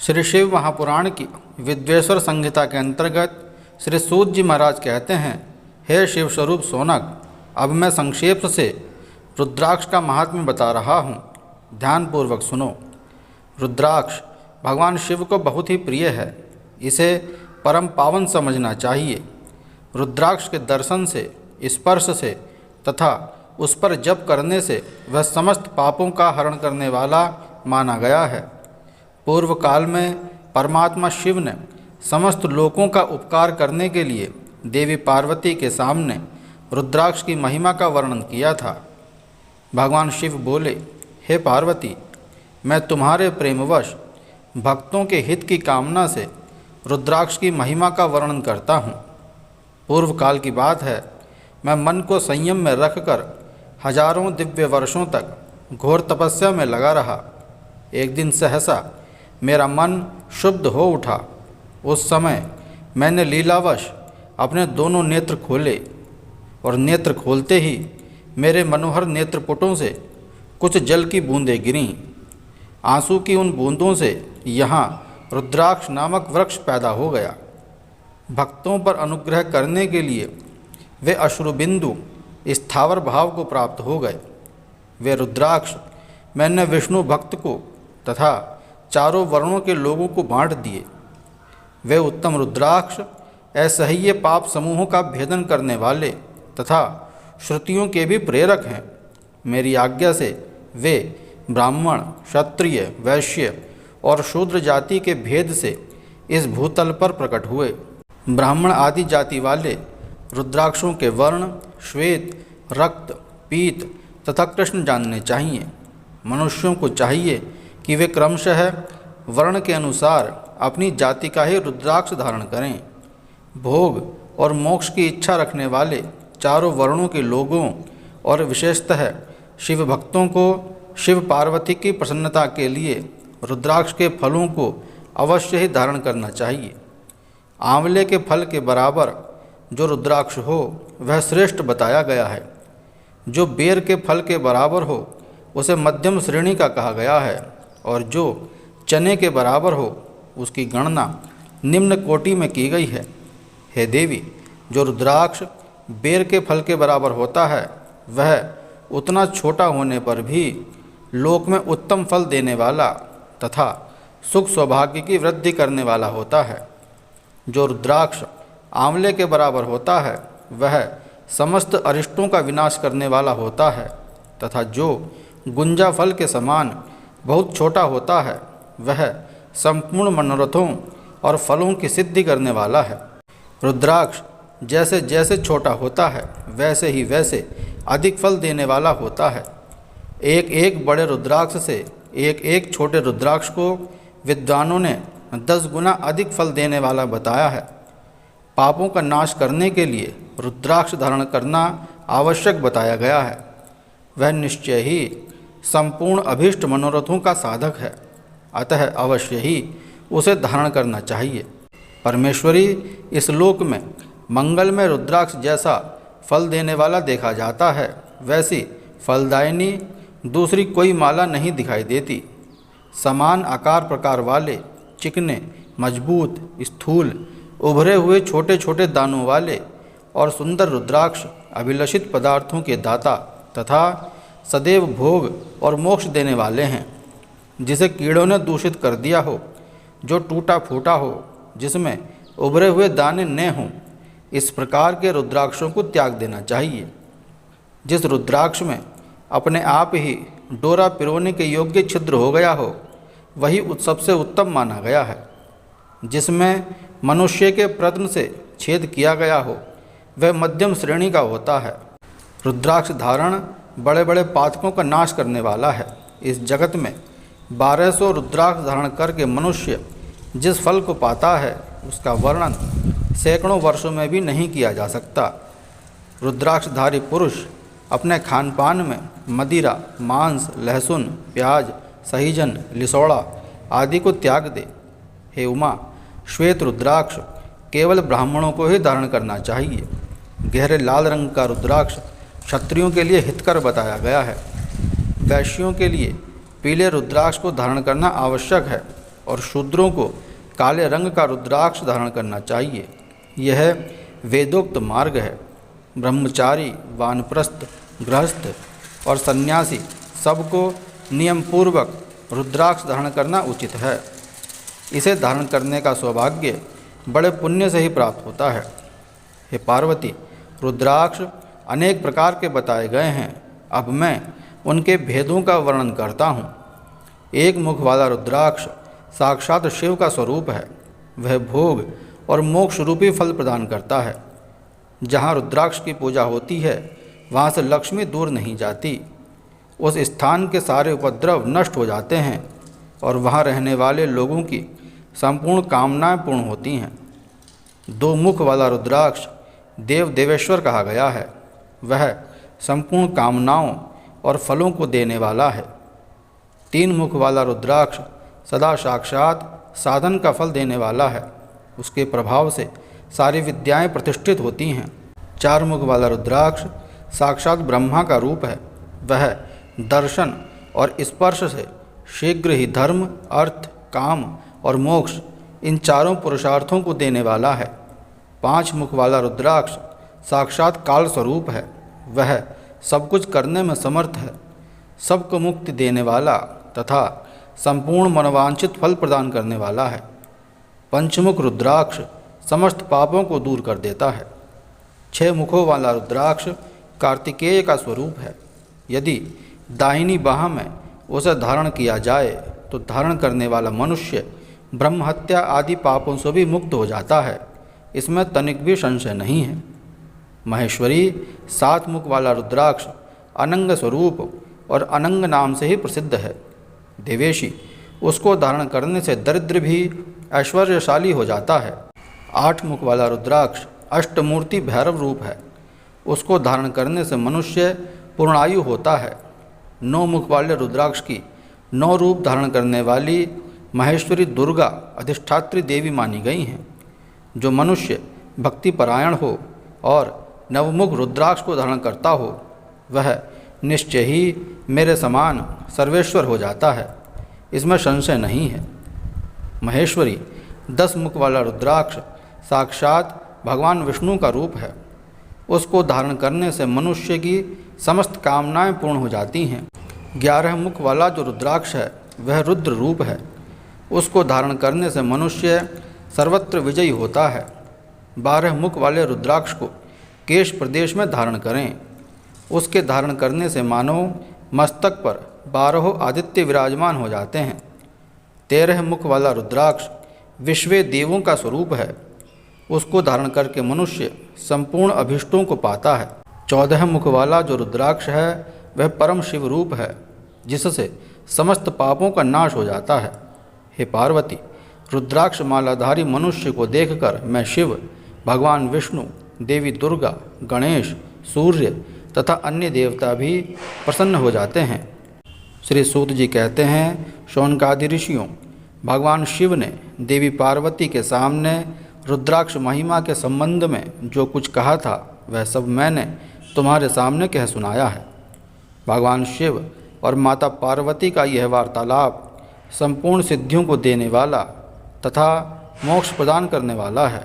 श्री शिव महापुराण की विद्वेश्वर संहिता के अंतर्गत श्री सूत जी महाराज कहते हैं, हे शिव स्वरूप सोनक, अब मैं संक्षेप से रुद्राक्ष का महात्म्य बता रहा हूँ, ध्यानपूर्वक सुनो। रुद्राक्ष भगवान शिव को बहुत ही प्रिय है, इसे परम पावन समझना चाहिए। रुद्राक्ष के दर्शन से, स्पर्श से तथा उस पर जप करने से वह समस्त पापों का हरण करने वाला माना गया है। पूर्व काल में परमात्मा शिव ने समस्त लोकों का उपकार करने के लिए देवी पार्वती के सामने रुद्राक्ष की महिमा का वर्णन किया था। भगवान शिव बोले, हे पार्वती, मैं तुम्हारे प्रेमवश भक्तों के हित की कामना से रुद्राक्ष की महिमा का वर्णन करता हूँ। पूर्व काल की बात है, मैं मन को संयम में रखकर हजारों दिव्य वर्षों तक घोर तपस्या में लगा रहा। एक दिन सहसा मेरा मन शुद्ध हो उठा। उस समय मैंने लीलावश अपने दोनों नेत्र खोले और नेत्र खोलते ही मेरे मनोहर नेत्रपुटों से कुछ जल की बूंदें गिरीं। आंसू की उन बूंदों से यहाँ रुद्राक्ष नामक वृक्ष पैदा हो गया। भक्तों पर अनुग्रह करने के लिए वे अश्रुबिंदु स्थावर भाव को प्राप्त हो गए। वे रुद्राक्ष मैंने विष्णु भक्त को तथा चारों वर्णों के लोगों को बांट दिए। वे उत्तम रुद्राक्ष असह्य पाप समूहों का भेदन करने वाले तथा श्रुतियों के भी प्रेरक हैं। मेरी आज्ञा से वे ब्राह्मण, क्षत्रिय, वैश्य और शूद्र जाति के भेद से इस भूतल पर प्रकट हुए। ब्राह्मण आदि जाति वाले रुद्राक्षों के वर्ण श्वेत, रक्त, पीत तथा कृष्ण जानने चाहिए। मनुष्यों को चाहिए कि वे क्रमशः वर्ण के अनुसार अपनी जाति का ही रुद्राक्ष धारण करें। भोग और मोक्ष की इच्छा रखने वाले चारों वर्णों के लोगों और विशेषतः शिव भक्तों को शिव पार्वती की प्रसन्नता के लिए रुद्राक्ष के फलों को अवश्य ही धारण करना चाहिए। आंवले के फल के बराबर जो रुद्राक्ष हो वह श्रेष्ठ बताया गया है। जो बेर के फल के बराबर हो उसे मध्यम श्रेणी का कहा गया है, और जो चने के बराबर हो उसकी गणना निम्न कोटि में की गई है। हे देवी, जो रुद्राक्ष बेर के फल के बराबर होता है वह उतना छोटा होने पर भी लोक में उत्तम फल देने वाला तथा सुख सौभाग्य की वृद्धि करने वाला होता है। जो रुद्राक्ष आंवले के बराबर होता है वह समस्त अरिष्टों का विनाश करने वाला होता है, तथा जो गुंजा फल के समान बहुत छोटा होता है वह संपूर्ण मनोरथों और फलों की सिद्धि करने वाला है। रुद्राक्ष जैसे जैसे छोटा होता है वैसे ही वैसे अधिक फल देने वाला होता है। एक एक बड़े रुद्राक्ष से एक एक छोटे रुद्राक्ष को विद्वानों ने 10 गुना अधिक फल देने वाला बताया है। पापों का नाश करने के लिए रुद्राक्ष धारण करना आवश्यक बताया गया है। वह निश्चय ही संपूर्ण अभीष्ट मनोरथों का साधक है, अतः अवश्य ही उसे धारण करना चाहिए। परमेश्वरी इस लोक में मंगल में रुद्राक्ष जैसा फल देने वाला देखा जाता है, वैसी फलदायिनी दूसरी कोई माला नहीं दिखाई देती। समान आकार प्रकार वाले, चिकने, मजबूत, स्थूल, उभरे हुए छोटे छोटे दानों वाले और सुंदर रुद्राक्ष अभिलषित पदार्थों के दाता तथा सदैव भोग और मोक्ष देने वाले हैं। जिसे कीड़ों ने दूषित कर दिया हो, जो टूटा फूटा हो, जिसमें उभरे हुए दाने न हों, इस प्रकार के रुद्राक्षों को त्याग देना चाहिए। जिस रुद्राक्ष में अपने आप ही डोरा पिरोने के योग्य छिद्र हो गया हो वही सबसे उत्तम माना गया है। जिसमें मनुष्य के प्रत्न से छेद किया गया हो वह मध्यम श्रेणी का होता है। रुद्राक्ष धारण बड़े बड़े पातकों का नाश करने वाला है। इस जगत में 1200 रुद्राक्ष धारण करके मनुष्य जिस फल को पाता है उसका वर्णन सैकड़ों वर्षों में भी नहीं किया जा सकता। रुद्राक्षधारी पुरुष अपने खान पान में मदिरा, मांस, लहसुन, प्याज, सहीजन, लिसोड़ा आदि को त्याग दे। हे उमा, श्वेत रुद्राक्ष केवल ब्राह्मणों को ही धारण करना चाहिए। गहरे लाल रंग का रुद्राक्ष क्षत्रियों के लिए हितकर बताया गया है। वैश्यों के लिए पीले रुद्राक्ष को धारण करना आवश्यक है और शूद्रों को काले रंग का रुद्राक्ष धारण करना चाहिए। यह वेदोक्त मार्ग है। ब्रह्मचारी, वानप्रस्थ, गृहस्थ और सन्यासी सबको नियम पूर्वक रुद्राक्ष धारण करना उचित है। इसे धारण करने का सौभाग्य बड़े पुण्य से ही प्राप्त होता है। हे पार्वती, रुद्राक्ष अनेक प्रकार के बताए गए हैं। अब मैं उनके भेदों का वर्णन करता हूँ। एक मुख वाला रुद्राक्ष साक्षात शिव का स्वरूप है। वह भोग और मोक्ष रूपी फल प्रदान करता है। जहाँ रुद्राक्ष की पूजा होती है वहाँ से लक्ष्मी दूर नहीं जाती। उस स्थान के सारे उपद्रव नष्ट हो जाते हैं और वहाँ रहने वाले लोगों की संपूर्ण कामनाएं पूर्ण होती हैं। दो मुख वाला रुद्राक्ष देव देवेश्वर कहा गया है। वह संपूर्ण कामनाओं और फलों को देने वाला है। तीन मुख वाला रुद्राक्ष सदा साक्षात साधन का फल देने वाला है। उसके प्रभाव से सारी विद्याएं प्रतिष्ठित होती हैं। चार मुख वाला रुद्राक्ष साक्षात ब्रह्मा का रूप है। वह दर्शन और स्पर्श से शीघ्र ही धर्म, अर्थ, काम और मोक्ष इन चारों पुरुषार्थों को देने वाला है। पांच मुख वाला रुद्राक्ष साक्षात काल स्वरूप है। वह सब कुछ करने में समर्थ है, सबको मुक्ति देने वाला तथा संपूर्ण मनोवांछित फल प्रदान करने वाला है। पंचमुख रुद्राक्ष समस्त पापों को दूर कर देता है। छह मुखों वाला रुद्राक्ष कार्तिकेय का स्वरूप है। यदि दाहिनी बाह में उसे धारण किया जाए तो धारण करने वाला मनुष्य ब्रह्म हत्या आदि पापों से भी मुक्त हो जाता है। इसमें तनिक भी संशय नहीं है। महेश्वरी सात मुख वाला रुद्राक्ष अनंग स्वरूप और अनंग नाम से ही प्रसिद्ध है। देवेशी, उसको धारण करने से दरिद्र भी ऐश्वर्यशाली हो जाता है। आठ मुख वाला रुद्राक्ष अष्टमूर्ति भैरव रूप है। उसको धारण करने से मनुष्य पूर्णायु होता है। नौ मुख वाले रुद्राक्ष की नौ रूप धारण करने वाली महेश्वरी दुर्गा अधिष्ठात्री देवी मानी गई हैं। जो मनुष्य भक्ति परायण हो और नवमुख रुद्राक्ष को धारण करता हो वह निश्चय ही मेरे समान सर्वेश्वर हो जाता है। इसमें संशय नहीं है। महेश्वरी 10 मुख वाला रुद्राक्ष साक्षात भगवान विष्णु का रूप है। उसको धारण करने से मनुष्य की समस्त कामनाएं पूर्ण हो जाती हैं। 11 मुख वाला जो रुद्राक्ष है वह रुद्र रूप है। उसको धारण करने से मनुष्य सर्वत्र विजयी होता है। 12 मुख वाले रुद्राक्ष को केश प्रदेश में धारण करें। उसके धारण करने से मानो मस्तक पर 12 आदित्य विराजमान हो जाते हैं। 13 मुख वाला रुद्राक्ष विश्व देवों का स्वरूप है। उसको धारण करके मनुष्य संपूर्ण अभीष्टों को पाता है। 14 मुख वाला जो रुद्राक्ष है वह परम शिव रूप है, जिससे समस्त पापों का नाश हो जाता है। हे पार्वती, रुद्राक्ष मालाधारी मनुष्य को देखकर मैं शिव, भगवान विष्णु, देवी दुर्गा, गणेश, सूर्य तथा अन्य देवता भी प्रसन्न हो जाते हैं। श्री सूत जी कहते हैं, शौनकादि ऋषियों, भगवान शिव ने देवी पार्वती के सामने रुद्राक्ष महिमा के संबंध में जो कुछ कहा था वह सब मैंने तुम्हारे सामने कह सुनाया है। भगवान शिव और माता पार्वती का यह वार्तालाप संपूर्ण सिद्धियों को देने वाला तथा मोक्ष प्रदान करने वाला है।